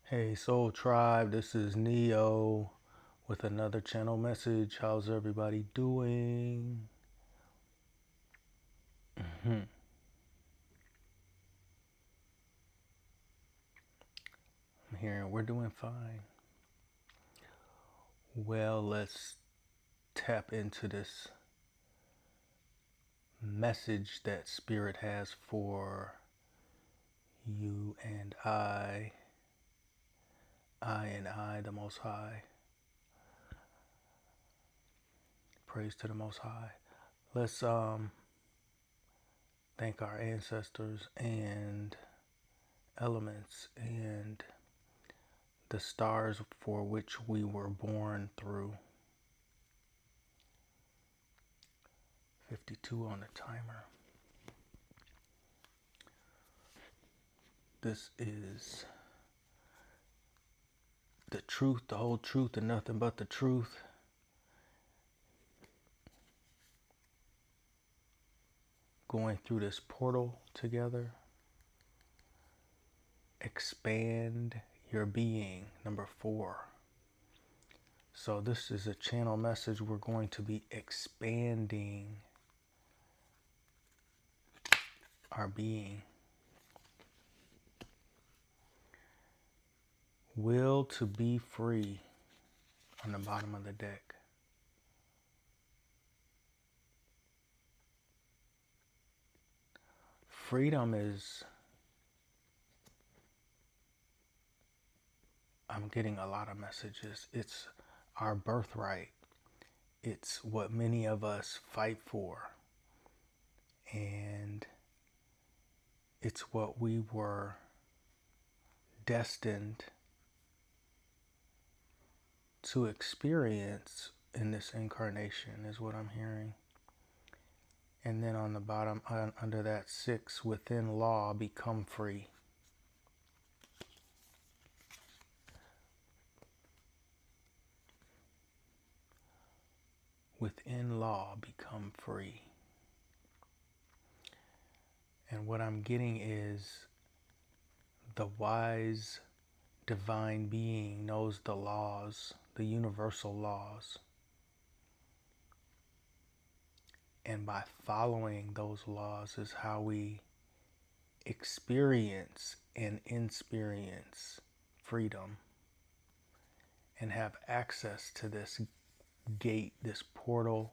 Hey Soul Tribe, this is Neo with another channel message. How's everybody doing? I'm hearing we're doing fine. Well, let's tap into this message that Spirit has for you and I, the Most High. Praise to the Most High. Let's thank our ancestors and elements and the stars for which we were born through. 52 on the timer. This is the truth, the whole truth, and nothing but the truth. Going through this portal together. Expand your being, number 4. So this is a channel message. We're going to be expanding our being. Will to be free on the bottom of the deck. Freedom is, I'm getting a lot of messages. It's our birthright. It's what many of us fight for. And it's what we were destined to experience in this incarnation, is what I'm hearing. And then on the bottom, under that 6, within law, become free. Within law, become free. And what I'm getting is the wise divine being knows the laws, the universal laws. And by following those laws is how we experience and experience freedom and have access to this gate, this portal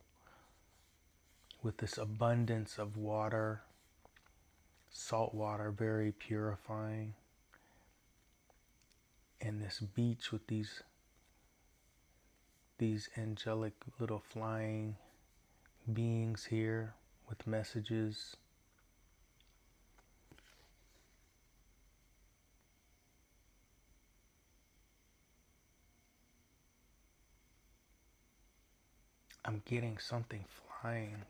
with this abundance of water, salt water, very purifying, and this beach with these angelic little flying beings here with messages. I'm getting something flying.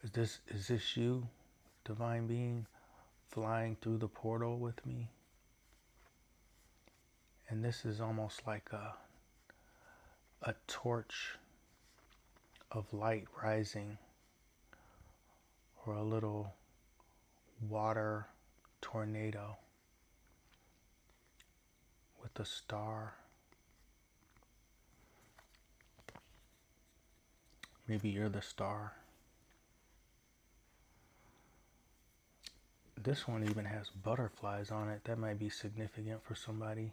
Is this you, divine being, flying through the portal with me? And this is almost like a torch of light rising, or a little water tornado with a star. Maybe you're the star. This one even has butterflies on it. That might be significant for somebody.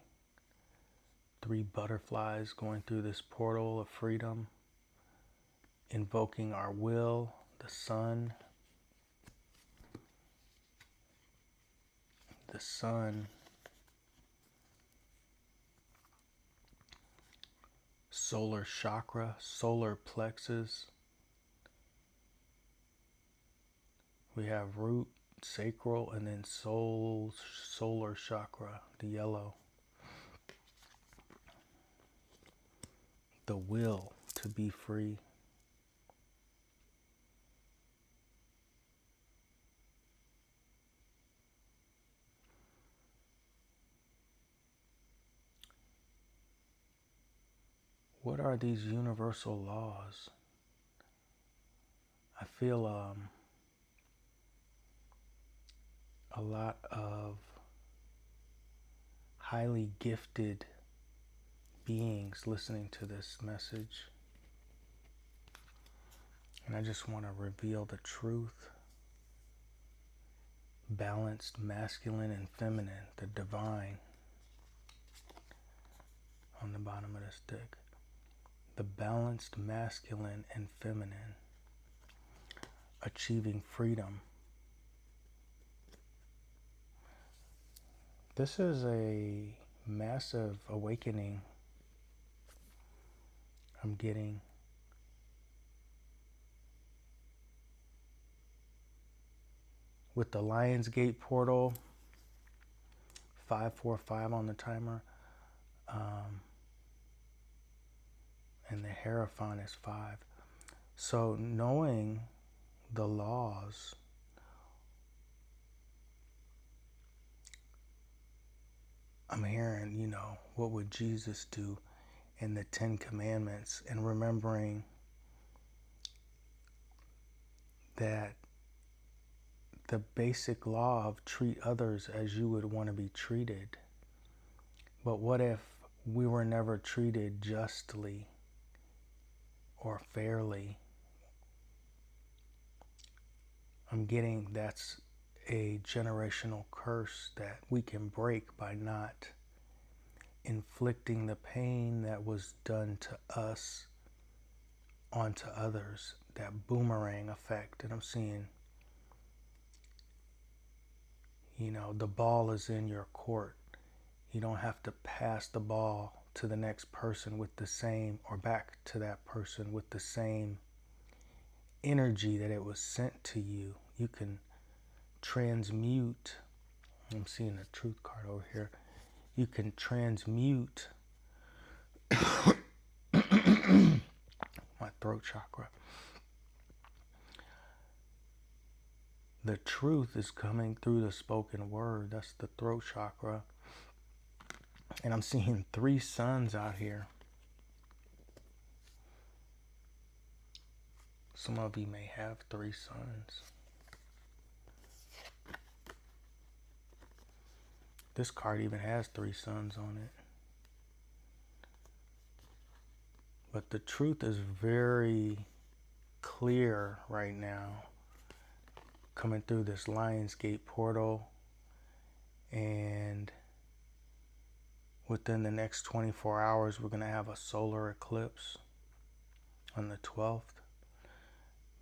3 butterflies going through this portal of freedom, invoking our will, the sun. The sun, solar chakra, solar plexus. We have root, sacral, and then solar chakra, the yellow. The will to be free. What are these universal laws? I feel a lot of highly gifted beings listening to this message. And I just want to reveal the truth. Balanced masculine and feminine, the divine on the bottom of this deck. The balanced masculine and feminine, achieving freedom. This is a massive awakening I'm getting. With the Lionsgate portal, 545 on the timer, and the Hierophant is 5. So knowing the laws, I'm hearing, what would Jesus do in the 10 Commandments, and remembering that the basic law of treat others as you would want to be treated. But what if we were never treated justly or fairly? I'm getting that's a generational curse that we can break by not inflicting the pain that was done to us onto others, that boomerang effect. And I'm seeing, the ball is in your court. You don't have to pass the ball to the next person with the same, or back to that person with the same energy that it was sent to you. You can transmute. I'm seeing a truth card over here. You can transmute my throat chakra. The truth is coming through the spoken word. That's the throat chakra. And I'm seeing 3 suns out here. Some of you may have 3 suns. This card even has 3 suns on it. But the truth is very clear right now, coming through this Lionsgate portal, and within the next 24 hours we're going to have a solar eclipse on the 12th,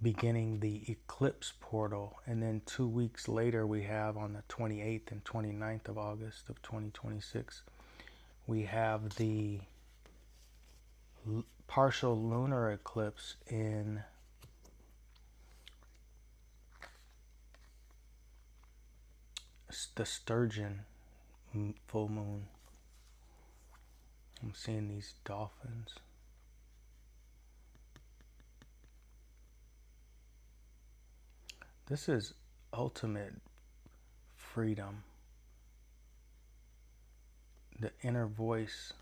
beginning the eclipse portal. And then 2 weeks later we have, on the 28th and 29th of August of 2026, we have the partial lunar eclipse in the Sturgeon full moon. I'm seeing these dolphins. This is ultimate freedom. The inner voice,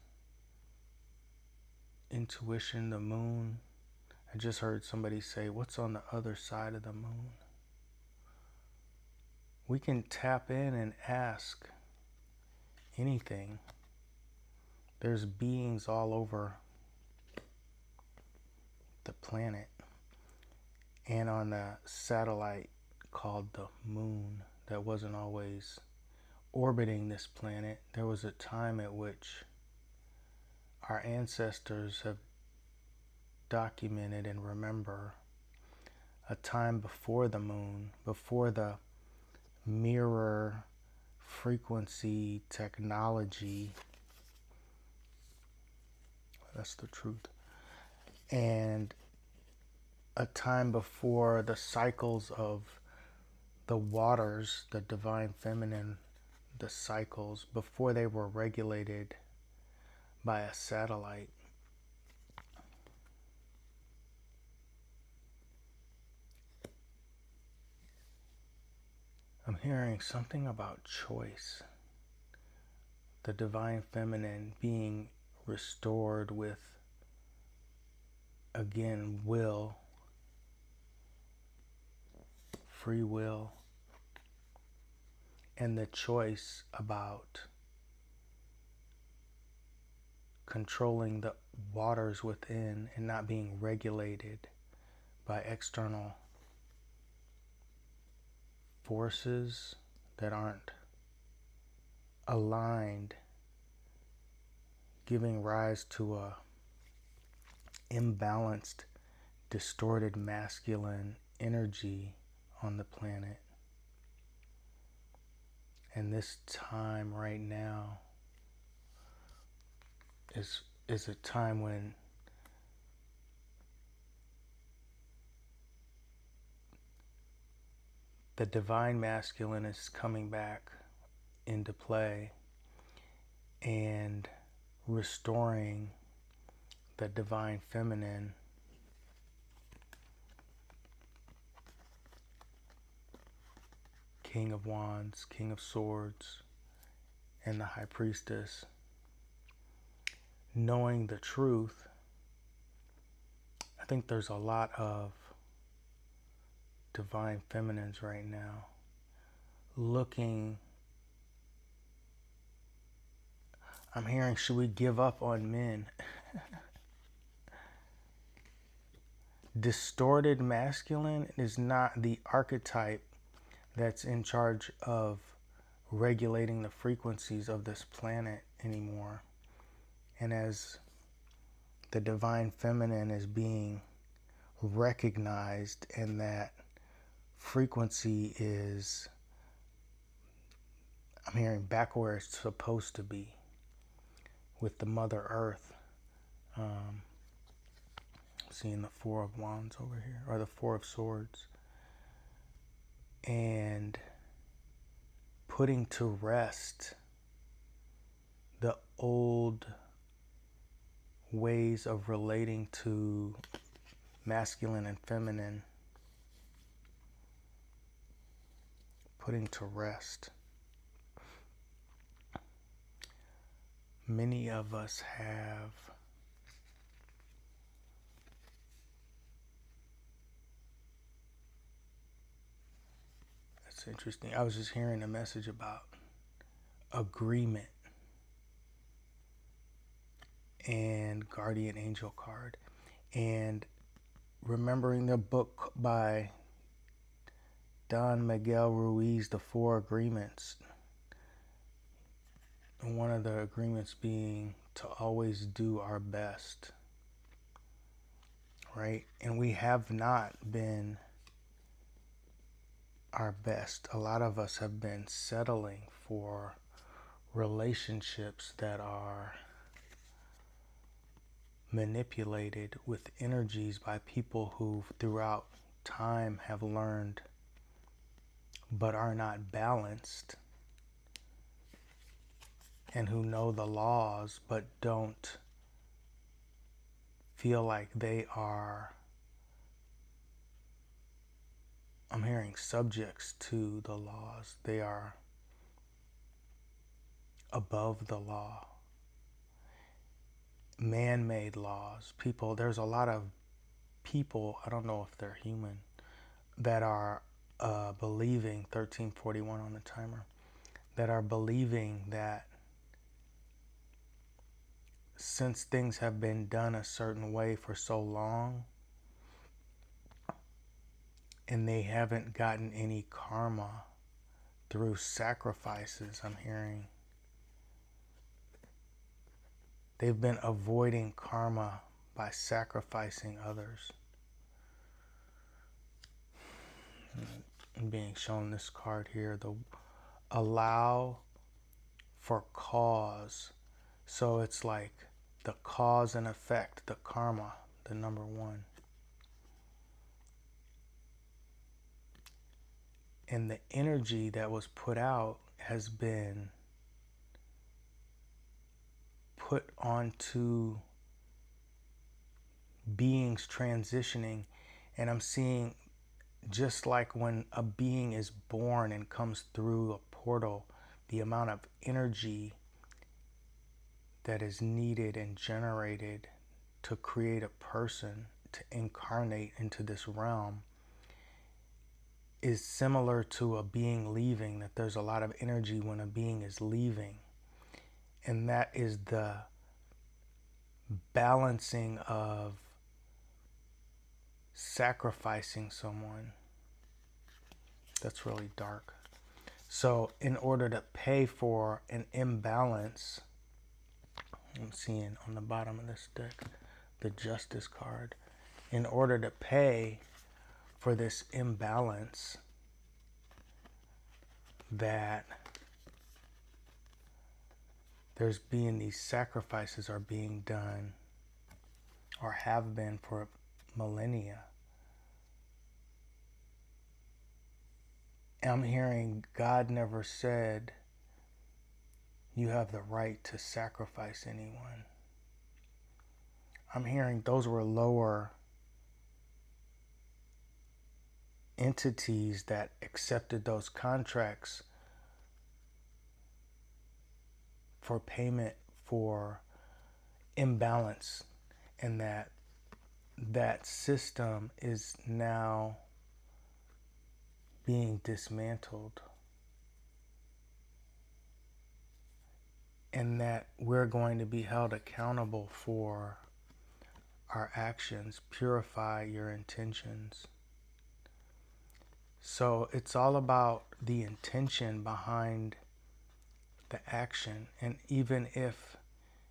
intuition, the moon. I just heard somebody say, what's on the other side of the moon? We can tap in and ask anything. There's beings all over the planet. And on the satellite called the moon that wasn't always orbiting this planet, there was a time at which our ancestors have documented and remember a time before the moon, before the mirror frequency technology. That's the truth. And a time before the cycles of the waters, the divine feminine, the cycles, before they were regulated by a satellite. I'm hearing something about choice. The divine feminine being restored with, again, will, free will, and the choice about controlling the waters within and not being regulated by external forces that aren't aligned, giving rise to a imbalanced, distorted masculine energy on the planet. And this time right now is a time when the divine masculine is coming back into play and restoring the divine feminine, King of Wands, King of Swords, and the High Priestess. Knowing the truth, I think there's a lot of divine feminines right now looking. I'm hearing, should we give up on men? Distorted masculine is not the archetype that's in charge of regulating the frequencies of this planet anymore. And as the divine feminine is being recognized, and that frequency is, I'm hearing, back where it's supposed to be with the Mother Earth. Seeing the Four of Wands over here, or the Four of Swords, and putting to rest the old ways of relating to masculine and feminine, putting to rest. Many of us have it's interesting. I was just hearing a message about agreement and guardian angel card, and remembering the book by Don Miguel Ruiz, The Four Agreements, and one of the agreements being to always do our best, right? And we have not been our best. A lot of us have been settling for relationships that are manipulated with energies by people who throughout time have learned but are not balanced, and who know the laws but don't feel like they are, I'm hearing, subjects to the laws. They are above the law. Man-made laws. People, there's a lot of people, I don't know if they're human, that are believing, 1341 on the timer, that are believing that since things have been done a certain way for so long and they haven't gotten any karma through sacrifices, I'm hearing, they've been avoiding karma by sacrificing others. I'm being shown this card here, the allow for cause. So it's like the cause and effect, the karma, the number one. And the energy that was put out has been put onto beings transitioning. And I'm seeing, just like when a being is born and comes through a portal, the amount of energy that is needed and generated to create a person, to incarnate into this realm, is similar to a being leaving, that there's a lot of energy when a being is leaving. And that is the balancing of sacrificing someone. That's really dark. So in order to pay for an imbalance, I'm seeing on the bottom of this deck, the Justice card. In order to pay for this imbalance that there's being, these sacrifices are being done or have been for millennia. I'm hearing God never said you have the right to sacrifice anyone. I'm hearing those were lower entities that accepted those contracts for payment for imbalance, and that system is now being dismantled, and that we're going to be held accountable for our actions. Purify your intentions. So it's all about the intention behind the action. And even if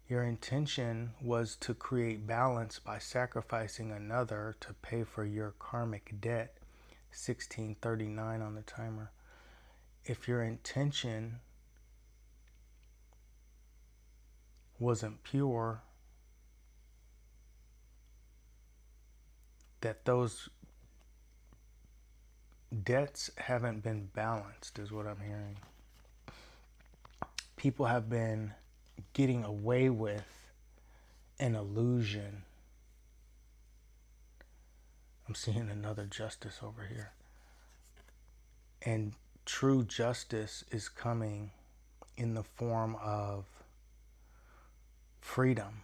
your intention was to create balance by sacrificing another to pay for your karmic debt, 1639 on the timer. If your intention wasn't pure, that those debts haven't been balanced, is what I'm hearing. People have been getting away with an illusion. I'm seeing another justice over here. And true justice is coming in the form of freedom.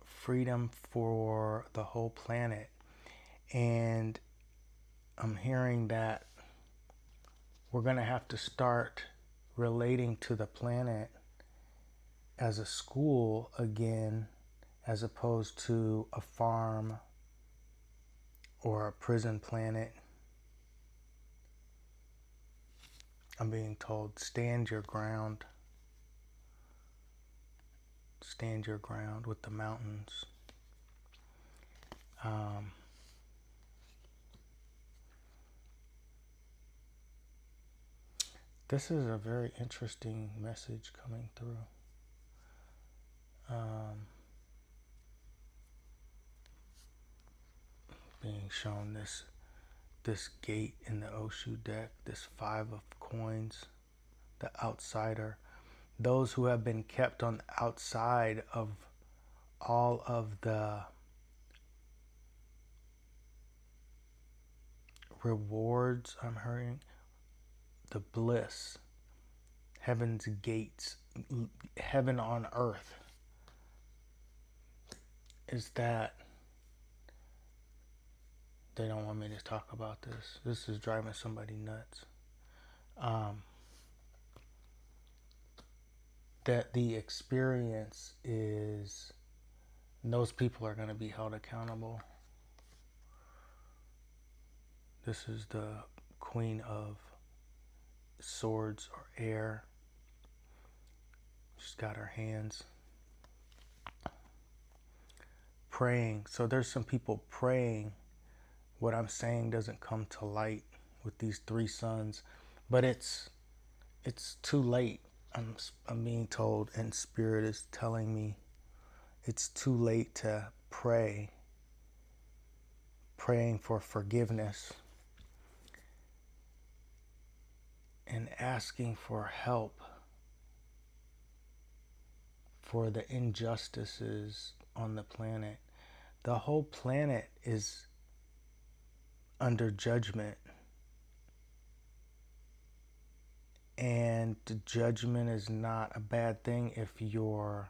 Freedom for the whole planet. And I'm hearing that we're going to have to start relating to the planet as a school again, as opposed to a farm or a prison planet. I'm being told, stand your ground. Stand your ground with the mountains. This is a very interesting message coming through. Being shown this gate in the Oshu deck, this 5 of coins, the outsider. Those who have been kept on the outside of all of the rewards, I'm hearing, the bliss, heaven's gates, heaven on earth, is that they don't want me to talk about this. This is driving somebody nuts. That the experience is, those people are going to be held accountable. This is the Queen of Swords or Air. She's got her hands praying. So there's some people praying. What I'm saying doesn't come to light with these 3 suns, but it's too late. I'm being told, and Spirit is telling me it's too late to pray. Praying for forgiveness and asking for help for the injustices on the planet. The whole planet is under judgment. And judgment is not a bad thing if your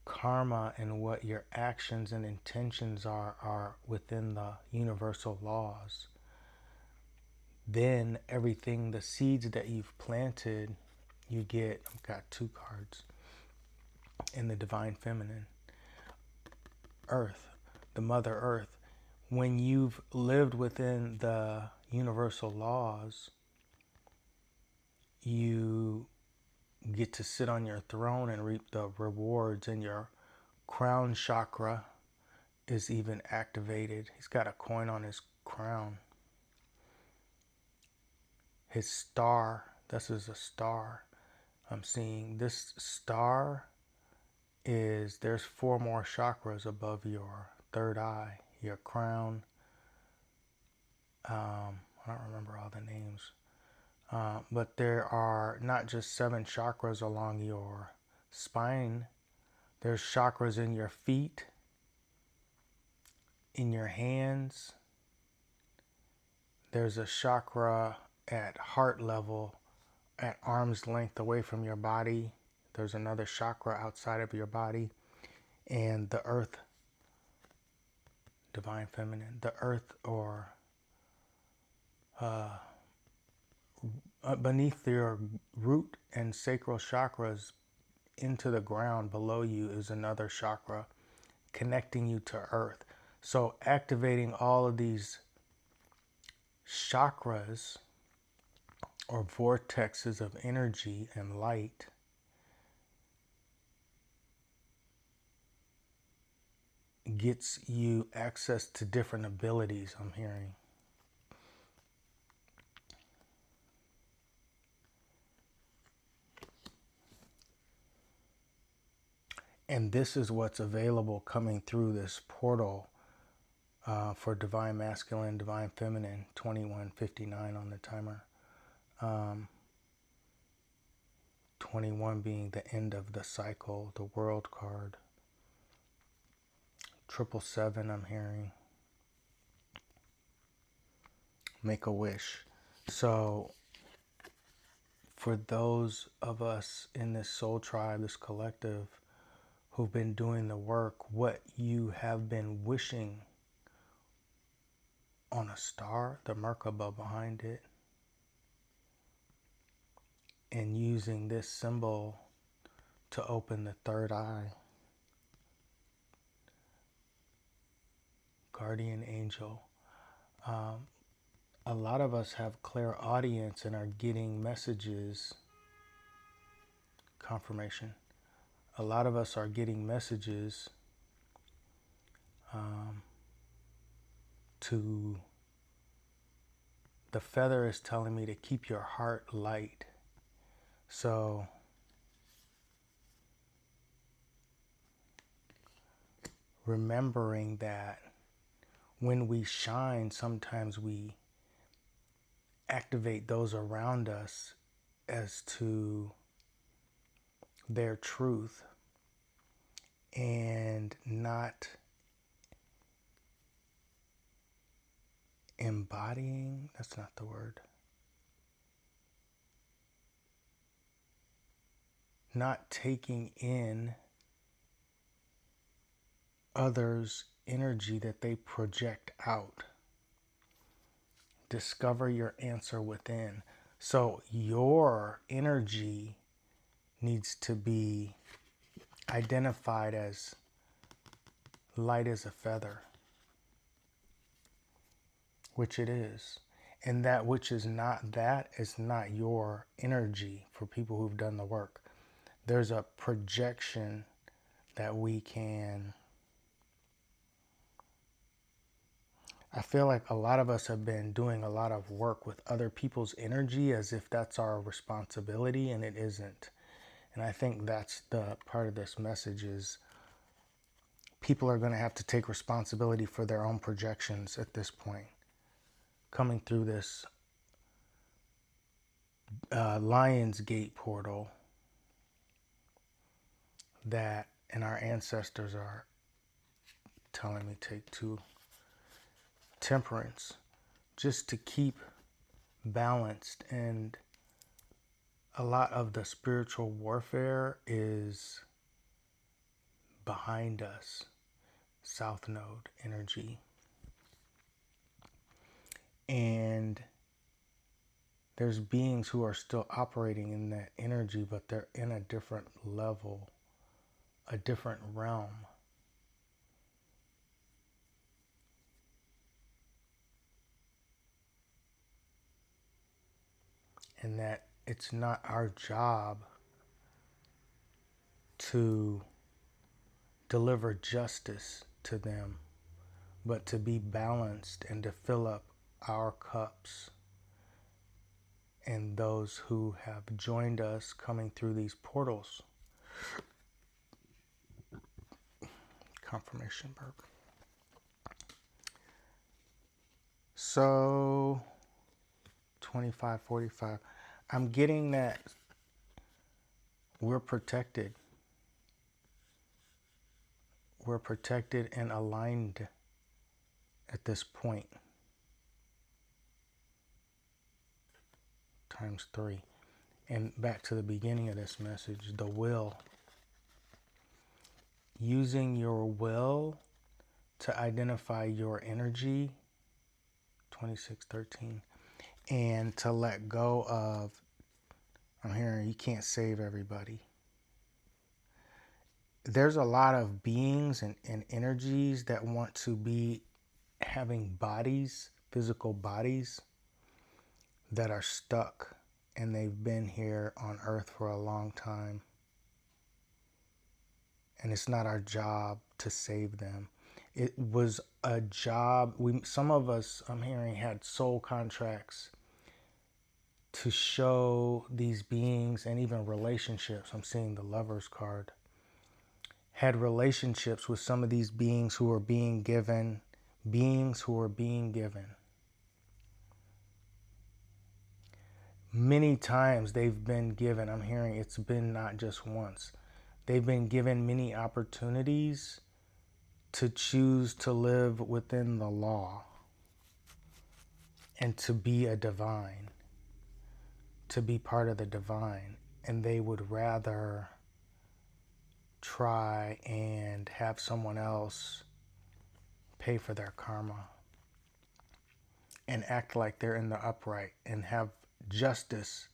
karma and what your actions and intentions are within the universal laws. then everything, the seeds that you've planted, you get, I've got 2 cards in the Divine Feminine. Earth, the Mother Earth. When you've lived within the universal laws, you get to sit on your throne and reap the rewards, and your crown chakra is even activated. He's got a coin on his crown. His star, this is a star I'm seeing. This star is, there's 4 more chakras above your third eye, your crown. I don't remember all the names. But there are not just 7 chakras along your spine. There's chakras in your feet, in your hands. There's a chakra at heart level, at arm's length away from your body. There's another chakra outside of your body. And the earth, Divine Feminine, the earth, or beneath your root and sacral chakras, into the ground below you, is another chakra connecting you to earth. So activating all of these chakras, or vortexes of energy and light, gets you access to different abilities, I'm hearing. And this is what's available coming through this portal for Divine Masculine, Divine Feminine, 2159 on the timer. 21 being the end of the cycle, the World card. 777 I'm hearing. Make a wish. So for those of us in this soul tribe, this collective, who've been doing the work, what you have been wishing on a star, the Merkaba behind it, and using this symbol to open the third eye. Guardian angel. A lot of us have clairaudience and are getting messages. Confirmation. A lot of us are getting messages to, the feather is telling me to keep your heart light. So remembering that when we shine, sometimes we activate those around us as to their truth, and not embodying, that's not the word, not taking in others' energy that they project out. Discover your answer within. So your energy needs to be identified as light as a feather, which it is. And that which is not that is not your energy for people who've done the work. There's a projection that we can... I feel like a lot of us have been doing a lot of work with other people's energy as if that's our responsibility, and it isn't. And I think that's the part of this message, is people are going to have to take responsibility for their own projections at this point. Coming through this Lion's Gate portal that, and our ancestors are telling me take 2. Temperance, just to keep balanced. And a lot of the spiritual warfare is behind us. South Node energy. And there's beings who are still operating in that energy, but they're in a different level, a different realm. And that it's not our job to deliver justice to them, but to be balanced and to fill up our cups and those who have joined us coming through these portals. Confirmation burp. So 2545. I'm getting that we're protected. We're protected and aligned at this point. Times 3. And back to the beginning of this message, the will. Using your will to identify your energy, 2613, and to let go of, I'm hearing you can't save everybody. There's a lot of beings and energies that want to be having bodies, physical bodies, that are stuck, and they've been here on earth for a long time. And it's not our job to save them. It was a job, some of us, I'm hearing, had soul contracts to show these beings, and even relationships. I'm seeing the Lover's card. Had relationships with some of these beings who are being given, Many times they've been given, I'm hearing it's been not just once. They've been given many opportunities to choose to live within the law and to be a divine, to be part of the divine. And they would rather try and have someone else pay for their karma and act like they're in the upright and have justice,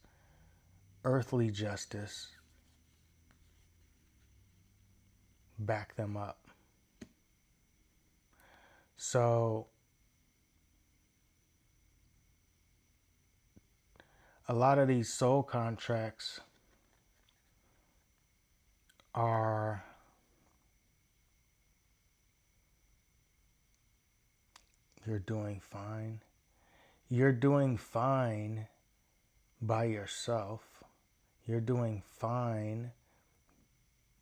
earthly justice, back them up. So a lot of these soul contracts are you're doing fine. You're doing fine by yourself. You're doing fine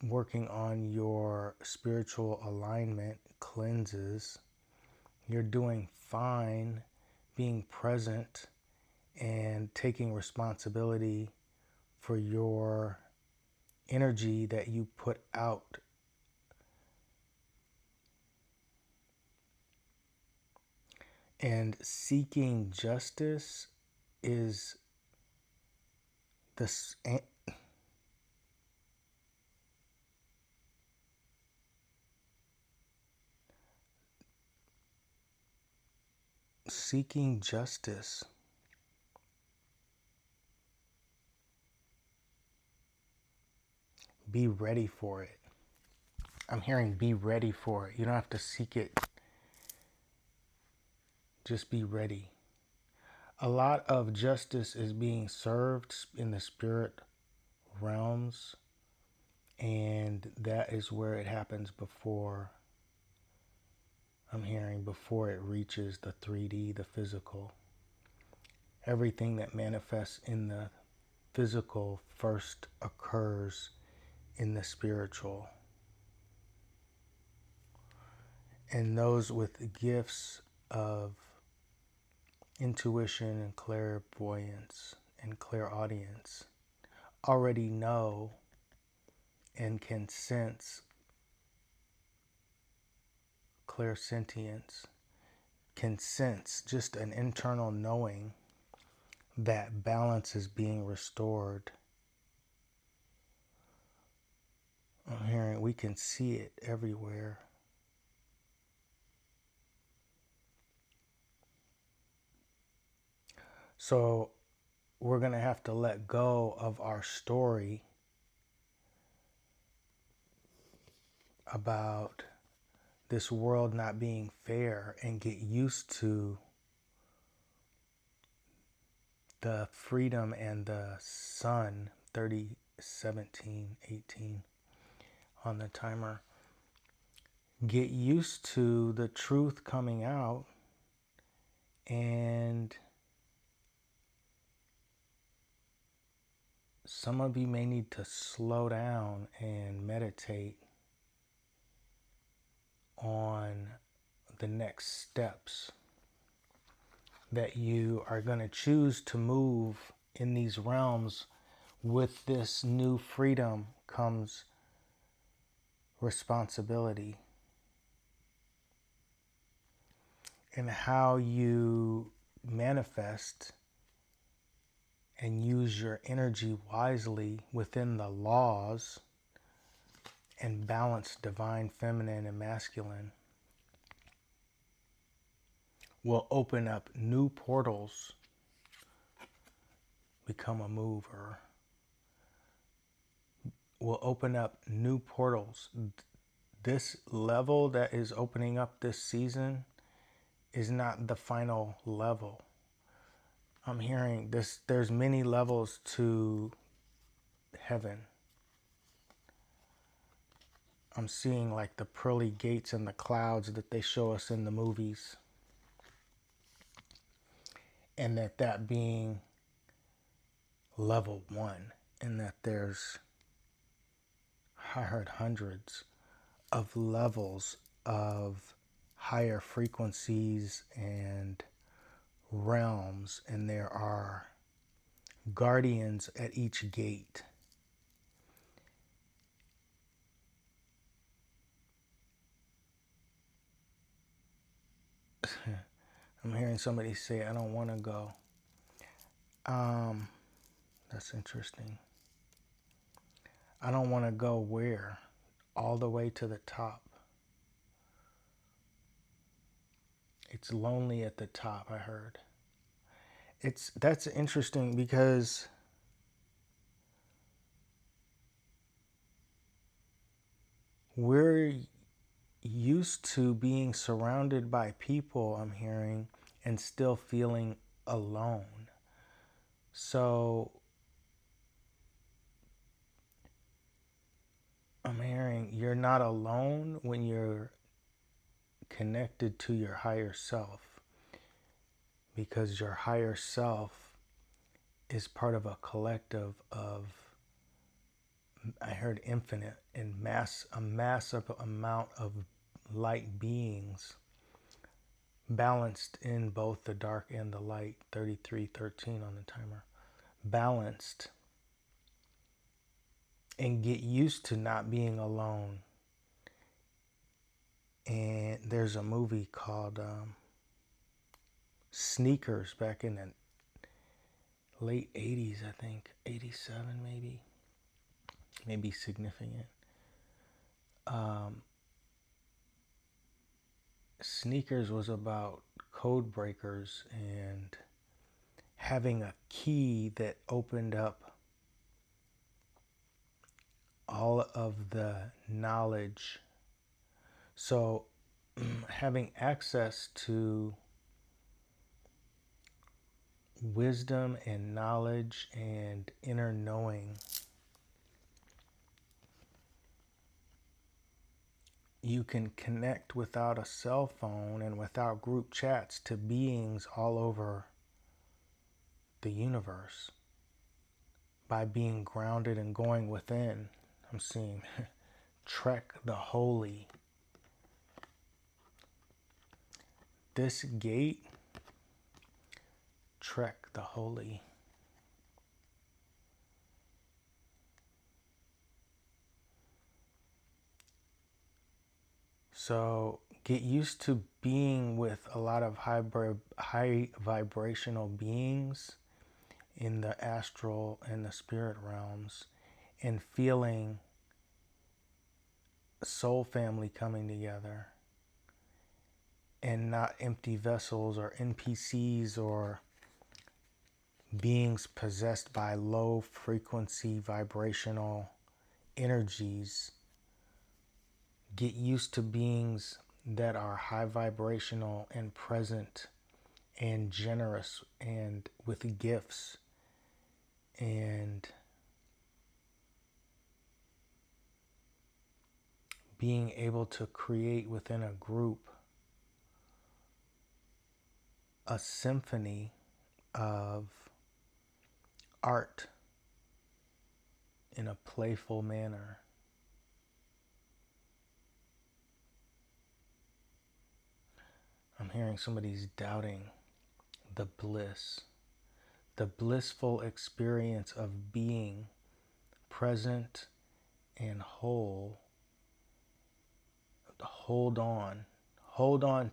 working on your spiritual alignment, cleanses. You're doing fine being present and taking responsibility for your energy that you put out. And seeking justice is this. Seeking justice be ready for it. I'm hearing be ready for it. You don't have to seek it. Just be ready. A lot of justice is being served in the spirit realms, and that is where it happens before, I'm hearing, before it reaches the 3D, the physical. Everything that manifests in the physical first occurs in the spiritual. And those with gifts of intuition and clairvoyance and clairaudience already know and can sense, clairsentience, can sense just an internal knowing that balance is being restored. I'm hearing we can see it everywhere. So we're going to have to let go of our story about this world not being fair and get used to the freedom and the sun. 30, 17, 18 on the timer. Get used to the truth coming out, and some of you may need to slow down and meditate on the next steps that you are going to choose to move in these realms. With this new freedom comes responsibility. And how you manifest and use your energy wisely within the laws and balance divine feminine and masculine will open up new portals. Become a mover. Will open up new portals. This level that is opening up this season is not the final level. I'm hearing this, there's many levels to heaven. I'm seeing like the pearly gates and the clouds that they show us in the movies. And that being level 1. And that there's, I heard hundreds of levels of higher frequencies and realms. And there are guardians at each gate. I'm hearing somebody say, I don't want to go. That's interesting. I don't want to go where? All the way to the top. It's lonely at the top, I heard. That's interesting because we're used to being surrounded by people, I'm hearing, and still feeling alone. So I'm hearing you're not alone when you're connected to your higher self, because your higher self is part of a collective of, I heard, infinite and a massive amount of light beings balanced in both the dark and the light. 3313 on the timer. Balanced. And get used to not being alone. And there's a movie called Sneakers back in the late 80s, I think. 87 maybe significant. Sneakers was about code breakers and having a key that opened up all of the knowledge. So having access to wisdom and knowledge and inner knowing, you can connect without a cell phone and without group chats to beings all over the universe by being grounded and going within. I'm seeing trek the holy. This gate, trek the holy. So get used to being with a lot of high vibrational beings in the astral and the spirit realms, and feeling soul family coming together and not empty vessels or NPCs or beings possessed by low frequency vibrational energies get used to beings that are high vibrational and present and generous and with gifts and being able to create within a group a symphony of art in a playful manner. I'm hearing somebody's doubting the bliss, the blissful experience of being present and whole. Hold on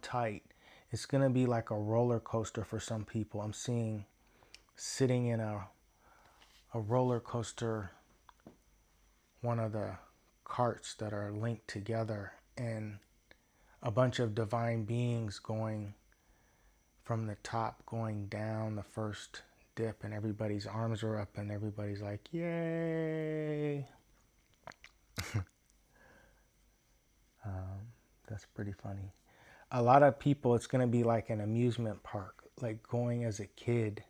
tight. It's going to be like a roller coaster for some people. I'm seeing sitting in a roller coaster, one of the carts that are linked together, and a bunch of divine beings going from the top, going down the first dip, and everybody's arms are up and everybody's like, yay. That's pretty funny. A lot of people, it's going to be like an amusement park, like going as a kid.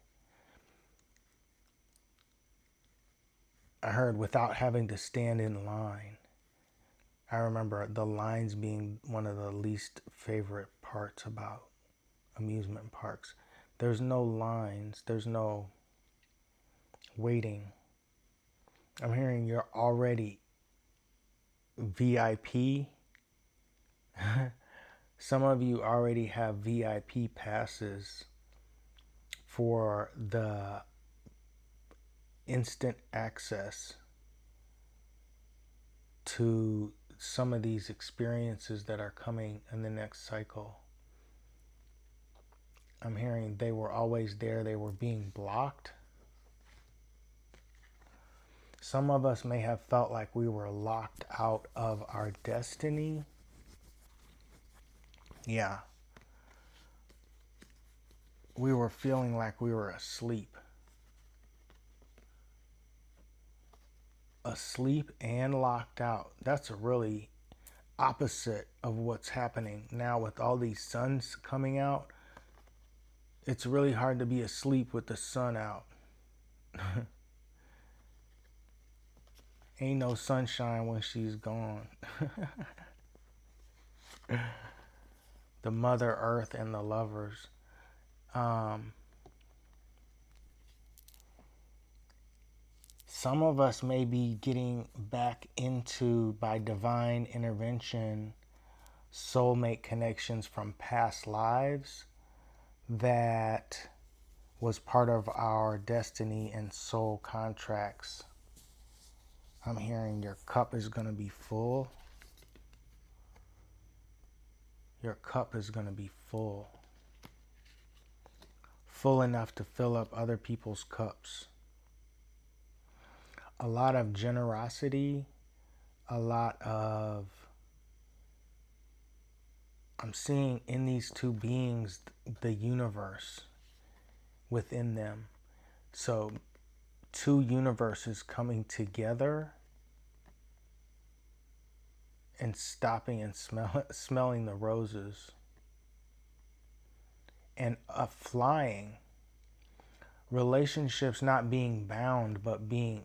I heard without having to stand in line. I remember the lines being one of the least favorite parts about amusement parks. There's no lines, there's no waiting. I'm hearing you're already VIP. Some of you already have VIP passes for the instant access to some of these experiences that are coming in the next cycle. I'm hearing they were always there, they were being blocked. Some of us may have felt like we were locked out of our destiny. Yeah. We were feeling like we were asleep. Asleep and locked out. That's a really opposite of what's happening now with all these suns coming out. It's really hard to be asleep with the sun out. Ain't no sunshine when she's gone. The Mother Earth and the lovers. Some of us may be getting back into, by divine intervention, soulmate connections from past lives that was part of our destiny and soul contracts. I'm hearing your cup is going to be full. Your cup is going to be full. Full enough to fill up other people's cups. A lot of generosity, a lot of, I'm seeing in these two beings the universe within them. So two universes coming together and stopping and smelling the roses and flying. Relationships not being bound but being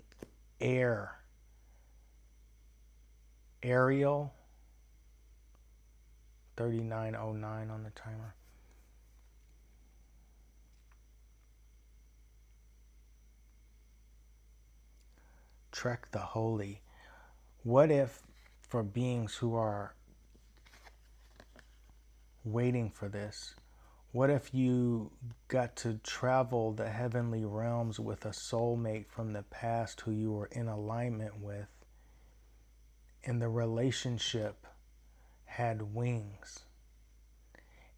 aerial. 3909 on the timer. Trek the holy. What if, for beings who are waiting for this, what if you got to travel the heavenly realms with a soulmate from the past who you were in alignment with, and the relationship had wings,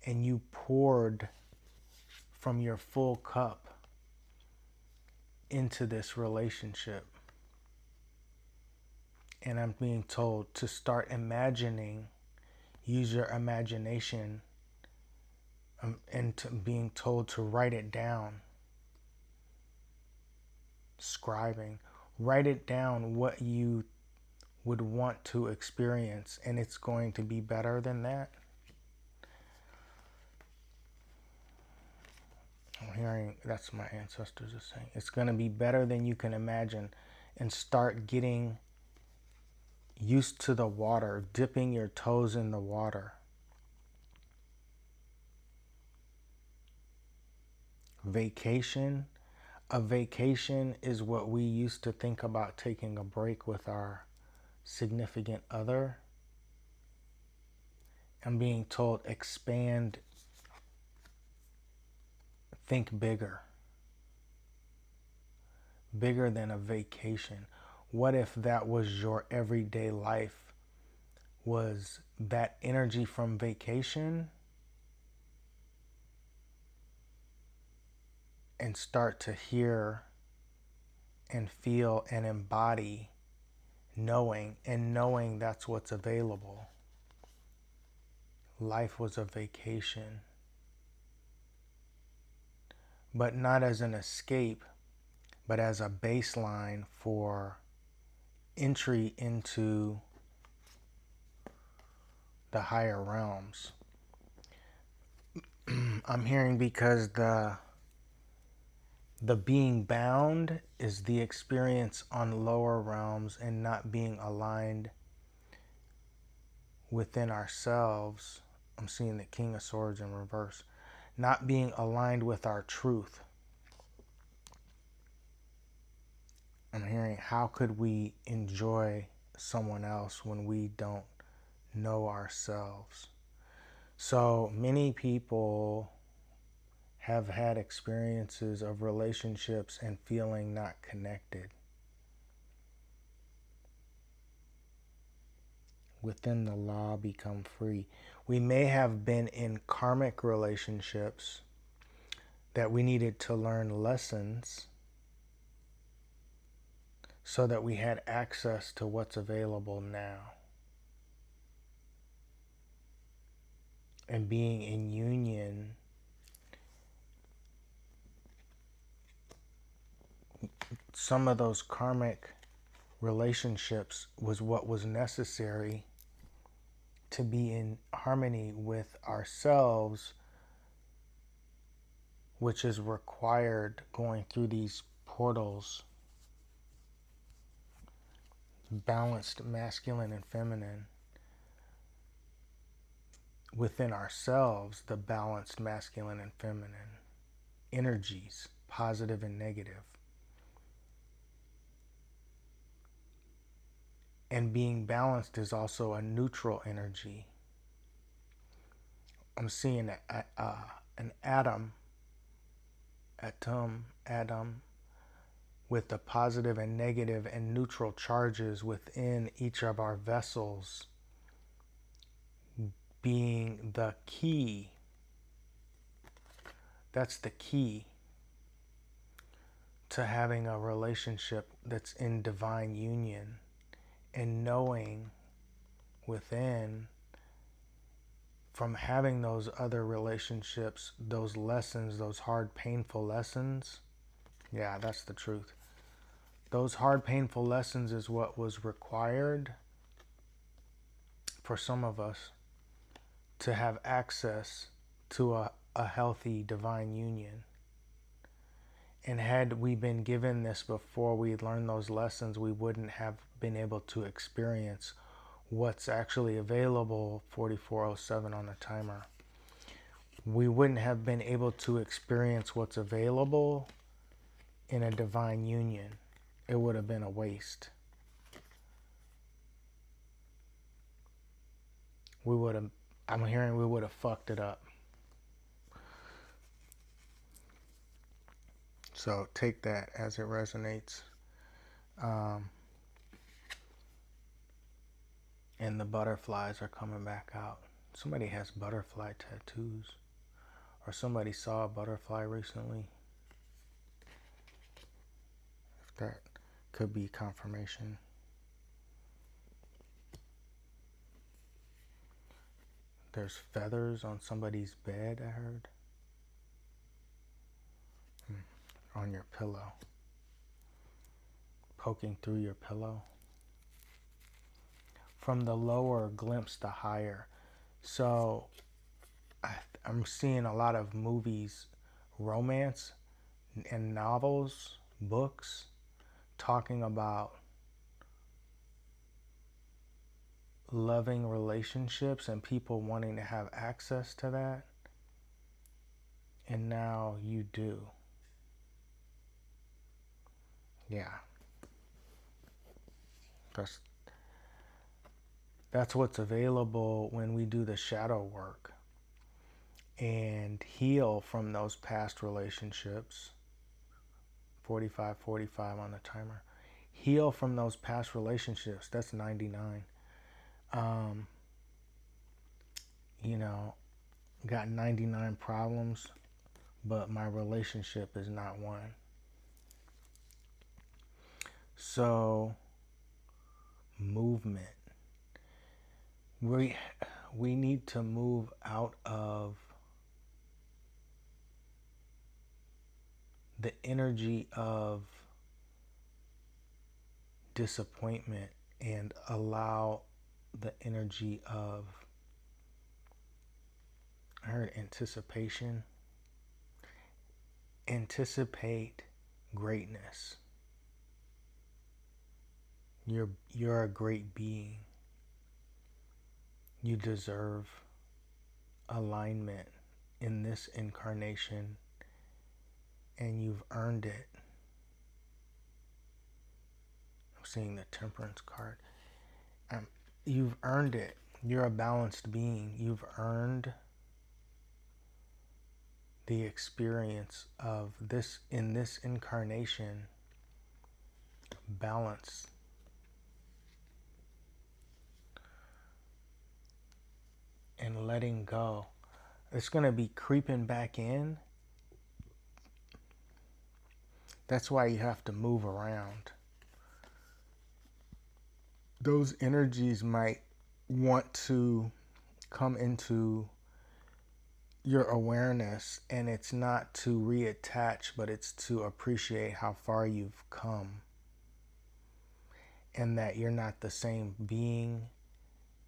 and you poured from your full cup into this relationship? And I'm being told to start imagining, use your imagination, and being told to write it down. describing. Write it down what you would want to experience, and it's going to be better than that. I'm hearing that's my ancestors are saying. It's going to be better than you can imagine, and start getting used to the water, dipping your toes in the water. Vacation. A vacation is what we used to think about taking a break with our significant other. I'm being told expand, think bigger. Bigger than a vacation. What if that was your everyday life? Was that energy from vacation? And start to hear and feel and embody knowing, and knowing that's what's available. Life was a vacation, but not as an escape, but as a baseline for entry into the higher realms. I'm hearing because the being bound is the experience on lower realms and not being aligned within ourselves. I'm seeing the King of Swords in reverse. Not being aligned with our truth. I'm hearing, how could we enjoy someone else when we don't know ourselves? So many people have had experiences of relationships and feeling not connected. Within the law, become free. We may have been in karmic relationships that we needed to learn lessons so that we had access to what's available now. And being in union, some of those karmic relationships was what was necessary to be in harmony with ourselves, which is required going through these portals. Balanced masculine and feminine. Within ourselves, the balanced masculine and feminine energies, positive and negative. And being balanced is also a neutral energy. I'm seeing an atom, with the positive and negative and neutral charges within each of our vessels being the key. That's the key to having a relationship that's in divine union, and knowing within, from having those other relationships, those lessons, those hard, painful lessons. Yeah, that's the truth. Those hard, painful lessons is what was required for some of us to have access to a healthy divine union. And had we been given this before we learned those lessons, we wouldn't have been able to experience what's actually available. 4407 on the timer. We wouldn't have been able to experience what's available in a divine union. It would have been a waste. I'm hearing we would have fucked it up. So take that as it resonates. And the butterflies are coming back out. Somebody has butterfly tattoos. Or somebody saw a butterfly recently. If that could be confirmation. There's feathers on somebody's bed, I heard. On your pillow. poking through your pillow. From the lower, glimpse the higher. So I'm seeing a lot of movies, romance, and novels, books, talking about loving relationships and people wanting to have access to that. And now you do. Yeah. That's what's available when we do the shadow work and heal from those past relationships. 45 on the timer. Heal from those past relationships. That's 99. You know, got 99 problems, but my relationship is not one. So, movement. We need to move out of the energy of disappointment and allow the energy of, I heard anticipation. Anticipate greatness. You're a great being. You deserve alignment in this incarnation, and you've earned it. I'm seeing the Temperance card. You've earned it. You're a balanced being. You've earned the experience of this, in this incarnation, balance. And letting go. It's going to be creeping back in. That's why you have to move around. Those energies might want to come into your awareness, and it's not to reattach, but it's to appreciate how far you've come, and that you're not the same being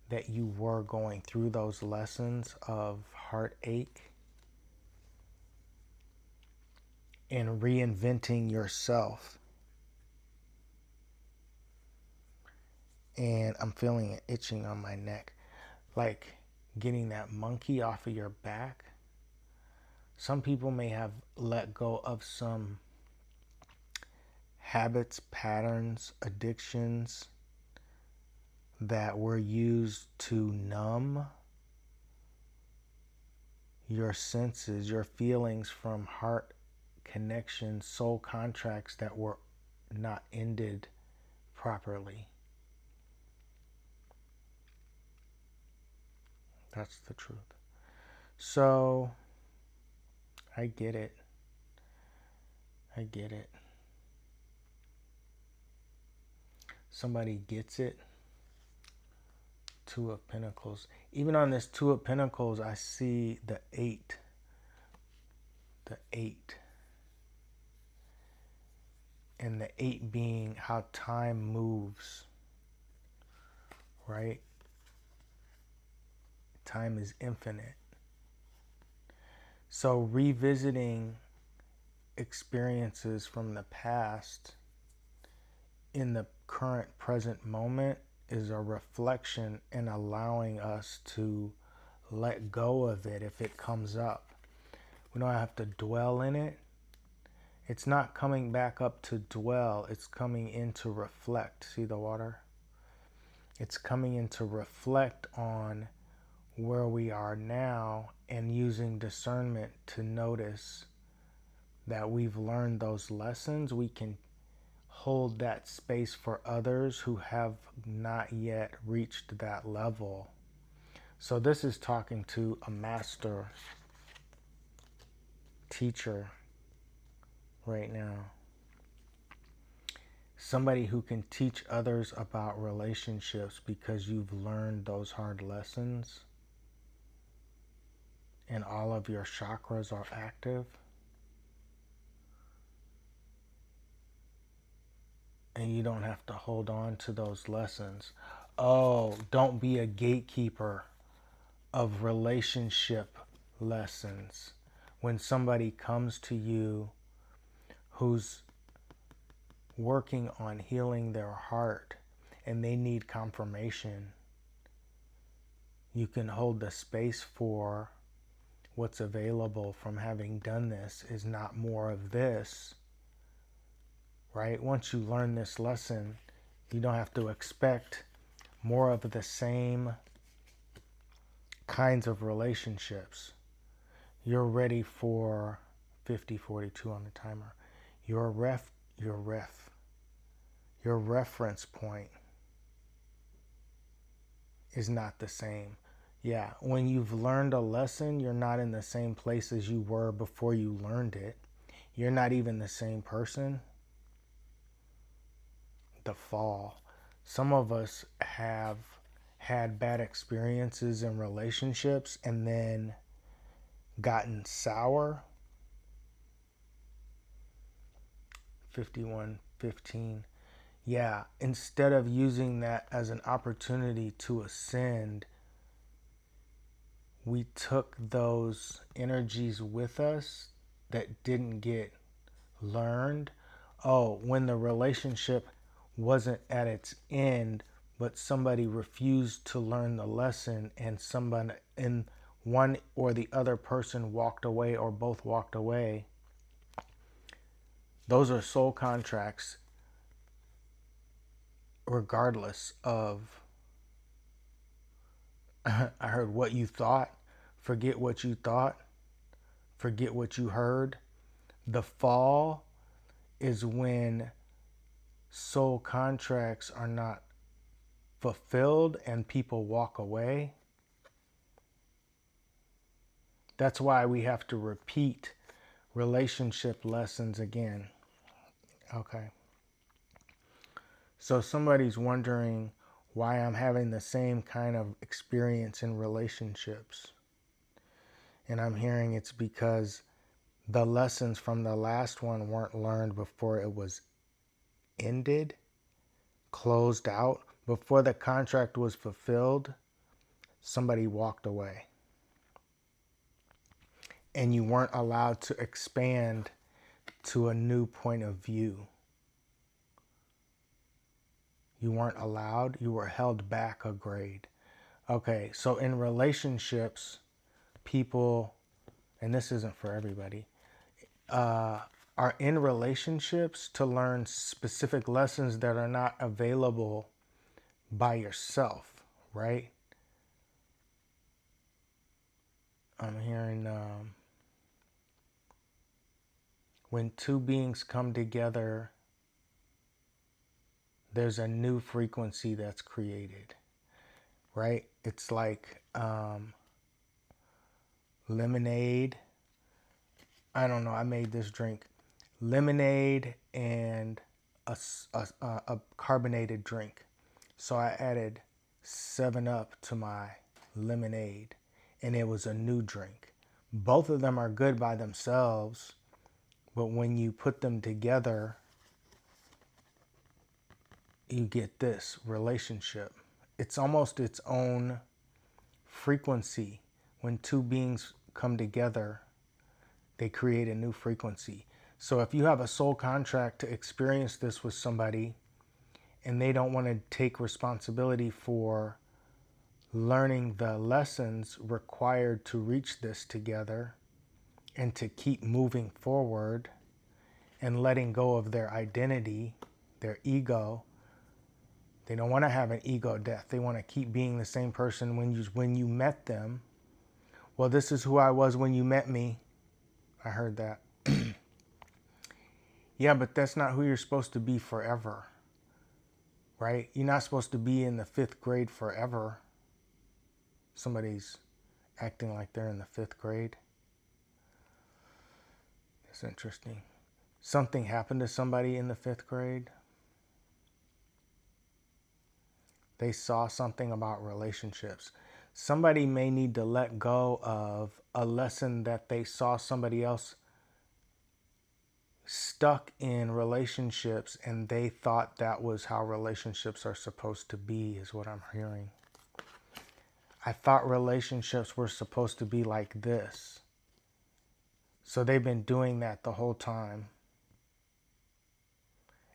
that you were going through those lessons of heartache and reinventing yourself. And I'm feeling it itching on my neck, like getting that monkey off of your back. Some people may have let go of some habits, patterns, addictions that were used to numb your senses, your feelings from heart connections, soul contracts that were not ended properly. That's the truth. So, I get it. I get it. Somebody gets it. Two of Pentacles. Even on this Two of Pentacles, I see the 8. The 8. And the 8 being how time moves. Right? Time is infinite. So revisiting experiences from the past in the current present moment is a reflection and allowing us to let go of it if it comes up. We don't have to dwell in it. It's not coming back up to dwell. It's coming in to reflect. See the water? It's coming in to reflect on where we are now and using discernment to notice that we've learned those lessons. We can hold that space for others who have not yet reached that level. So this is talking to a master teacher right now. Somebody who can teach others about relationships because you've learned those hard lessons and all of your chakras are active. And you don't have to hold on to those lessons. Oh, don't be a gatekeeper of relationship lessons. When somebody comes to you who's working on healing their heart and they need confirmation, you can hold the space for what's available from having done this is not more of this, right? Once you learn this lesson, you don't have to expect more of the same kinds of relationships. You're ready for 5042 on the timer. Your reference point is not the same. Yeah, when you've learned a lesson, you're not in the same place as you were before you learned it. You're not even the same person. The fall. Some of us have had bad experiences in relationships and then gotten sour. 5115. Yeah, instead of using that as an opportunity to ascend, we took those energies with us that didn't get learned. Oh, when the relationship wasn't at its end, but somebody refused to learn the lesson and somebody in one or the other person walked away or both walked away. Those are soul contracts regardless of I heard what you thought, forget what you thought, forget what you heard. The fall is when soul contracts are not fulfilled and people walk away. That's why we have to repeat relationship lessons again. Okay. So somebody's wondering why I'm having the same kind of experience in relationships. And I'm hearing it's because the lessons from the last one weren't learned before it was ended, closed out. Before the contract was fulfilled, somebody walked away. And you weren't allowed to expand to a new point of view. You weren't allowed, you were held back a grade. Okay, so in relationships, people, and this isn't for everybody, are in relationships to learn specific lessons that are not available by yourself, right? I'm hearing when two beings come together, there's a new frequency that's created, right? It's like lemonade. I don't know, I made this drink. Lemonade and a carbonated drink. So I added 7-Up to my lemonade and it was a new drink. Both of them are good by themselves, but when you put them together, you get this relationship. It's almost its own frequency. When two beings come together, they create a new frequency. So if you have a soul contract to experience this with somebody and they don't want to take responsibility for learning the lessons required to reach this together and to keep moving forward and letting go of their identity, their ego. They don't want to have an ego death. They want to keep being the same person when you met them. Well, this is who I was when you met me. I heard that. Yeah, but that's not who you're supposed to be forever, right? You're not supposed to be in the 5th grade forever. Somebody's acting like they're in the 5th grade. That's interesting. Something happened to somebody in the 5th grade. They saw something about relationships. Somebody may need to let go of a lesson that they saw somebody else stuck in relationships and they thought that was how relationships are supposed to be, is what I'm hearing. I thought relationships were supposed to be like this. So they've been doing that the whole time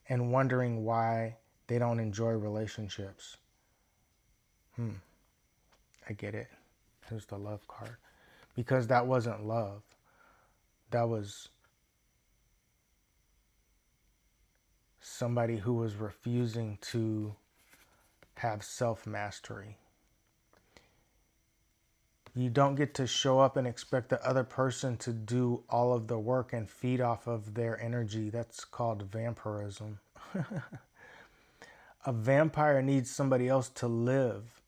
and wondering why they don't enjoy relationships. I get it. Here's the love card. Because that wasn't love. That was somebody who was refusing to have self-mastery. You don't get to show up and expect the other person to do all of the work and feed off of their energy. That's called vampirism. A vampire needs somebody else to live.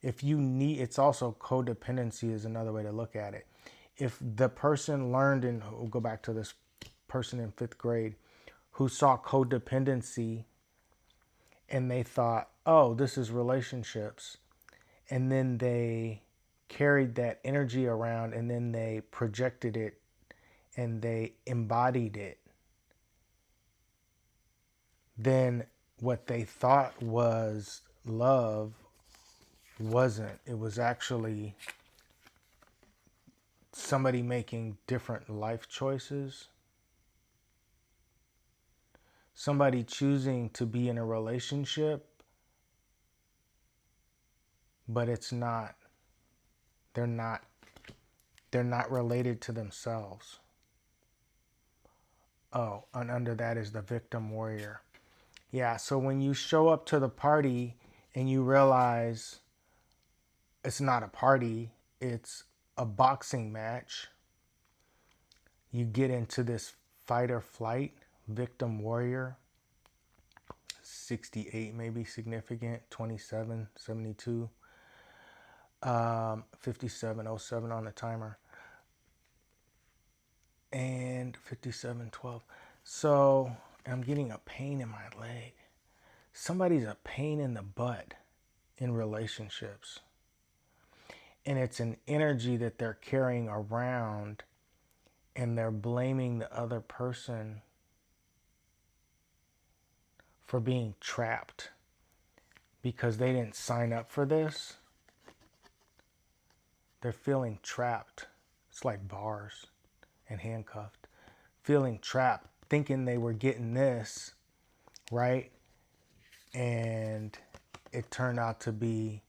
If you need, it's also codependency is another way to look at it. If the person learned, and we'll go back to this person in 5th grade who saw codependency and they thought, oh, this is relationships. And then they carried that energy around and then they projected it and they embodied it. Then what they thought was love wasn't. It was actually somebody making different life choices. Somebody choosing to be in a relationship, but it's not. They're not related to themselves. Oh, and under that is the victim warrior. Yeah, so when you show up to the party and you realize it's not a party, it's a boxing match, you get into this fight or flight, victim warrior. 68 maybe significant, 27, 72, 5707 on the timer, and 5712. So I'm getting a pain in my leg. Somebody's a pain in the butt in relationships. And it's an energy that they're carrying around and they're blaming the other person for being trapped because they didn't sign up for this. They're feeling trapped. It's like bars and handcuffed. Feeling trapped, thinking they were getting this, right? And it turned out to be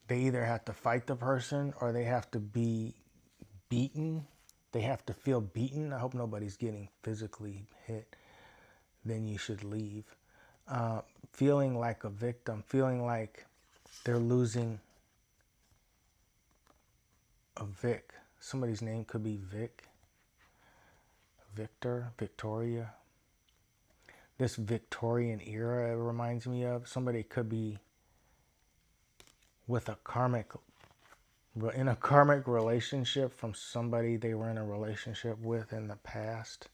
they either have to fight the person or they have to be beaten. They have to feel beaten. I hope nobody's getting physically hit. Then you should leave. Feeling like a victim, feeling like they're losing a Vic. Somebody's name could be Vic, Victor, Victoria. This Victorian era it reminds me of. Somebody could be with in a karmic relationship from somebody they were in a relationship with in the past,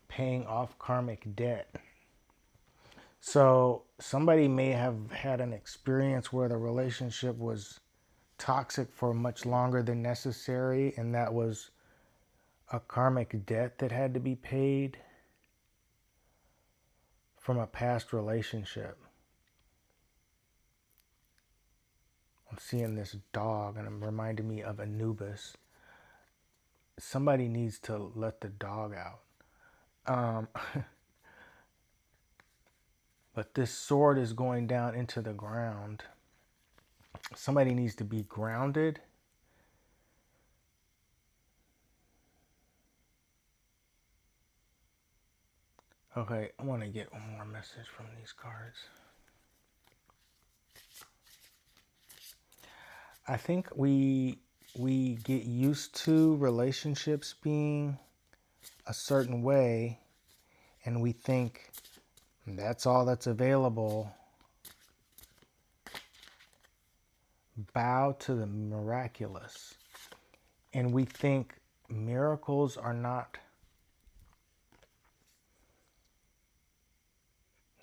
paying off karmic debt. So somebody may have had an experience where the relationship was toxic for much longer than necessary, and that was a karmic debt that had to be paid from a past relationship. I'm seeing this dog and it reminded me of Anubis. Somebody needs to let the dog out. But this sword is going down into the ground. Somebody needs to be grounded. Okay, I want to get one more message from these cards. I think we get used to relationships being a certain way, and we think that's all that's available. Bow to the miraculous. And we think miracles are not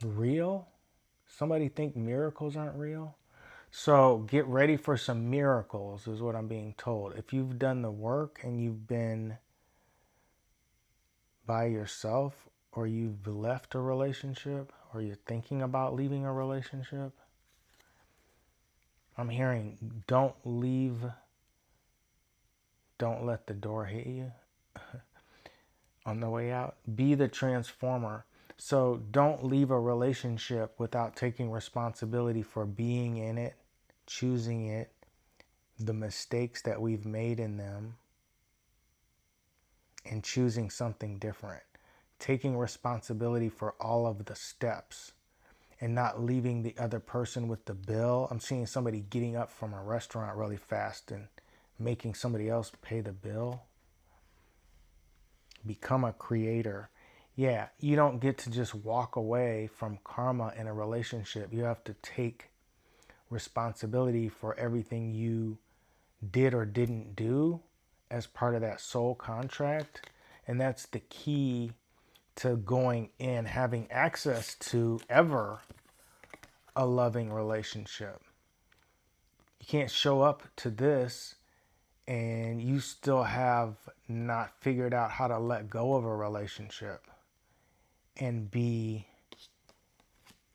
real. Somebody think miracles aren't real? So get ready for some miracles is what I'm being told. If you've done the work and you've been by yourself, or you've left a relationship, or you're thinking about leaving a relationship, I'm hearing don't leave, don't let the door hit you on the way out. Be the transformer. So don't leave a relationship without taking responsibility for being in it, choosing it, the mistakes that we've made in them, and choosing something different. Taking responsibility for all of the steps and not leaving the other person with the bill. I'm seeing somebody getting up from a restaurant really fast and making somebody else pay the bill. Become a creator. Yeah, you don't get to just walk away from karma in a relationship. You have to take responsibility for everything you did or didn't do as part of that soul contract. And that's the key to going in, having access to ever a loving relationship. You can't show up to this and you still have not figured out how to let go of a relationship and be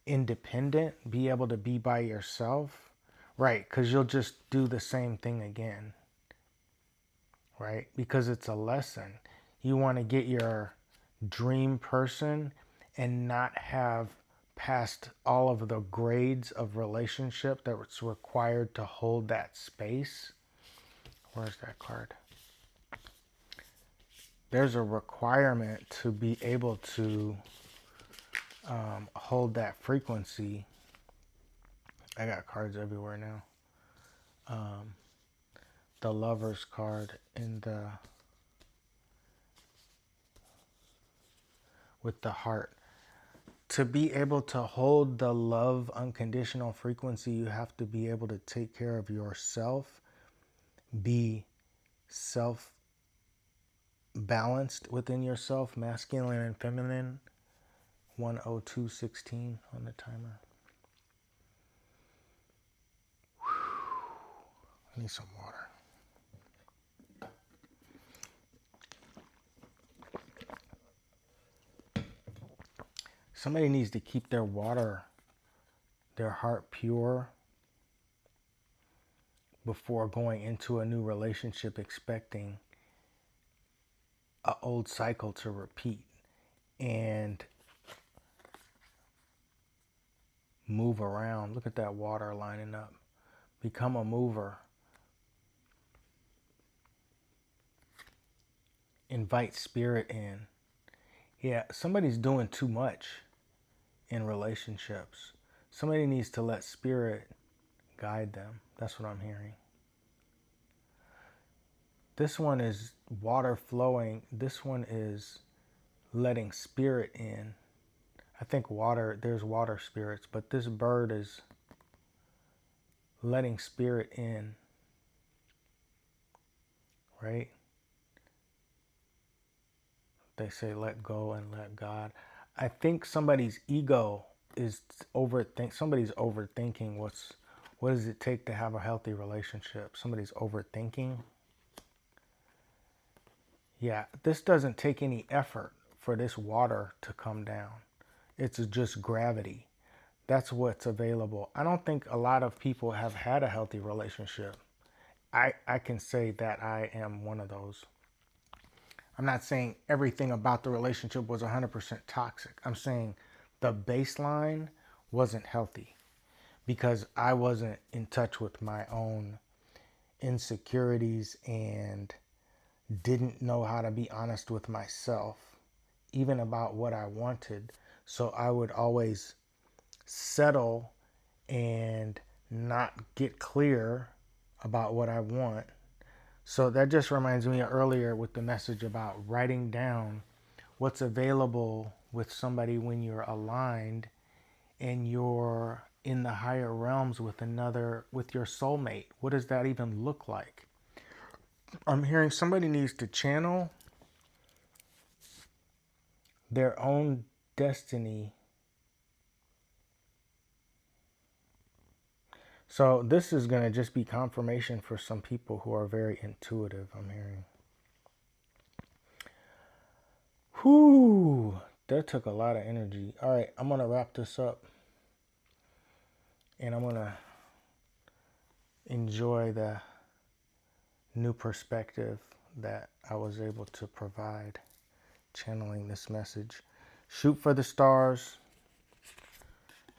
independent, be able to be by yourself, right? Because you'll just do the same thing again, right? Because it's a lesson. You want to get your dream person and not have passed all of the grades of relationship that's required to hold that space. Where's that card? There's a requirement to be able to hold that frequency. I got cards everywhere now. The Lover's card in the with the heart. To be able to hold the love unconditional frequency, you have to be able to take care of yourself, be self balanced within yourself, masculine and feminine. 10216 on the timer. I need some water. Somebody needs to keep their water, their heart pure before going into a new relationship expecting an old cycle to repeat, and move around. Look at that water lining up. Become a mover. Invite spirit in. Yeah, somebody's doing too much in relationships. Somebody needs to let spirit guide them. That's what I'm hearing. This one is water flowing. This one is letting spirit in. I think water, there's water spirits, but this bird is letting spirit in, right? They say let go and let God. I think somebody's ego is somebody's overthinking what does it take to have a healthy relationship. Somebody's overthinking. Yeah, this doesn't take any effort for this water to come down. It's just gravity. That's what's available. I don't think a lot of people have had a healthy relationship. I can say that I am one of those. I'm not saying everything about the relationship was 100% toxic. I'm saying the baseline wasn't healthy because I wasn't in touch with my own insecurities and didn't know how to be honest with myself, even about what I wanted. So I would always settle and not get clear about what I want. So that just reminds me earlier with the message about writing down what's available with somebody when you're aligned and you're in the higher realms with your soulmate. What does that even look like? I'm hearing somebody needs to channel their own destiny. So this is going to just be confirmation for some people who are very intuitive, I'm hearing. Whew, that took a lot of energy. All right, I'm going to wrap this up and I'm going to enjoy the new perspective that I was able to provide channeling this message. Shoot for the stars,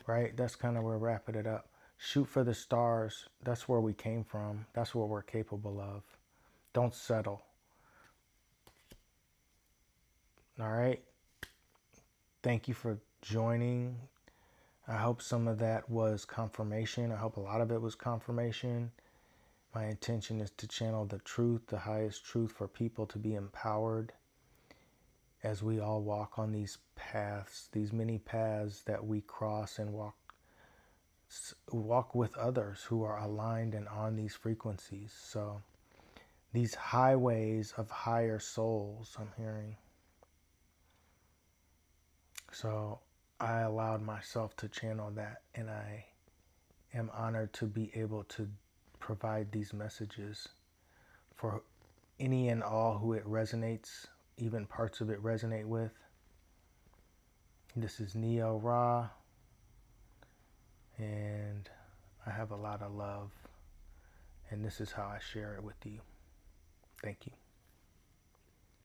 right? That's kind of where we're wrapping it up. Shoot for the stars. That's where we came from. That's what we're capable of. Don't settle. All right. Thank you for joining. I hope some of that was confirmation. I hope a lot of it was confirmation. My intention is to channel the truth, the highest truth, for people to be empowered as we all walk on these paths, these many paths that we cross and walk with others who are aligned and on these frequencies. So these highways of higher souls, I'm hearing. So I allowed myself to channel that, and I am honored to be able to provide these messages for any and all who it resonates, even parts of it resonate with. This is Neo Ra, and I have a lot of love, and this is how I share it with you. Thank you.